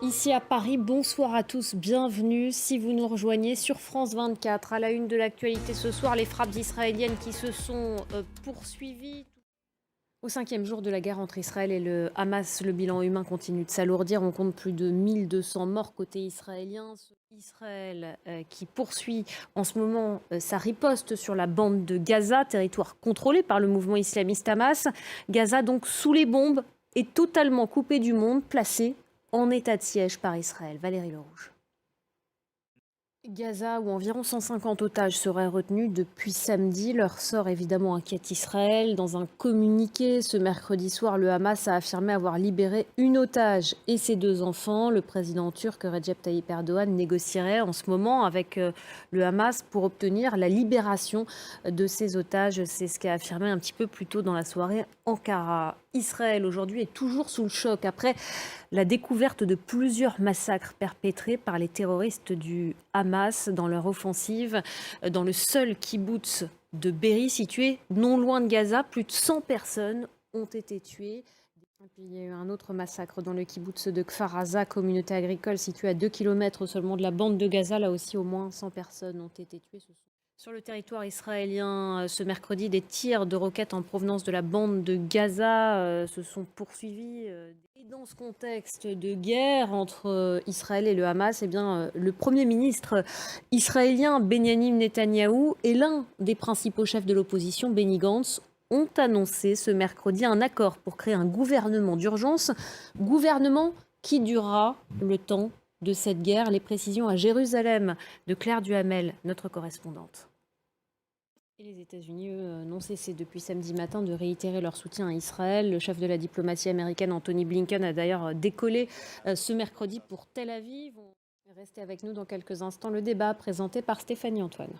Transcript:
Ici à Paris, bonsoir à tous, bienvenue si vous nous rejoignez sur France 24. À la une de l'actualité ce soir, les frappes israéliennes qui se sont poursuivies. Au 5e jour de la guerre entre Israël et le Hamas, le bilan humain continue de s'alourdir. On compte plus de 1200 morts côté israélien. Israël qui poursuit en ce moment sa riposte sur la bande de Gaza, territoire contrôlé par le mouvement islamiste Hamas. Gaza donc sous les bombes et totalement coupé du monde, placé en état de siège par Israël. Valérie Lerouge. Gaza, où environ 150 otages seraient retenus depuis samedi. Leur sort évidemment inquiète Israël. Dans un communiqué, ce mercredi soir, le Hamas a affirmé avoir libéré une otage et ses deux enfants. Le président turc Recep Tayyip Erdogan négocierait en ce moment avec le Hamas pour obtenir la libération de ces otages. C'est ce qu'a affirmé un petit peu plus tôt dans la soirée Ankara. Israël aujourd'hui est toujours sous le choc après la découverte de plusieurs massacres perpétrés par les terroristes du Hamas dans leur offensive dans le seul kibboutz de Be'eri, situé non loin de Gaza. Plus de 100 personnes ont été tuées. Et puis, il y a eu un autre massacre dans le kibboutz de Kfar Aza, communauté agricole située à 2 km seulement de la bande de Gaza. Là aussi, au moins 100 personnes ont été tuées. Sur le territoire israélien, ce mercredi, des tirs de roquettes en provenance de la bande de Gaza se sont poursuivis. Et dans ce contexte de guerre entre Israël et le Hamas, le Premier ministre israélien Benyamin Netanyahou et l'un des principaux chefs de l'opposition, Benny Gantz, ont annoncé ce mercredi un accord pour créer un gouvernement d'urgence, gouvernement qui durera le temps de cette guerre. Les précisions à Jérusalem de Claire Duhamel, notre correspondante. Et les États-Unis, eux, n'ont cessé depuis samedi matin de réitérer leur soutien à Israël. Le chef de la diplomatie américaine, Anthony Blinken, a d'ailleurs décollé ce mercredi pour Tel Aviv. Restez avec nous dans quelques instants. Le débat présenté par Stéphanie Antoine.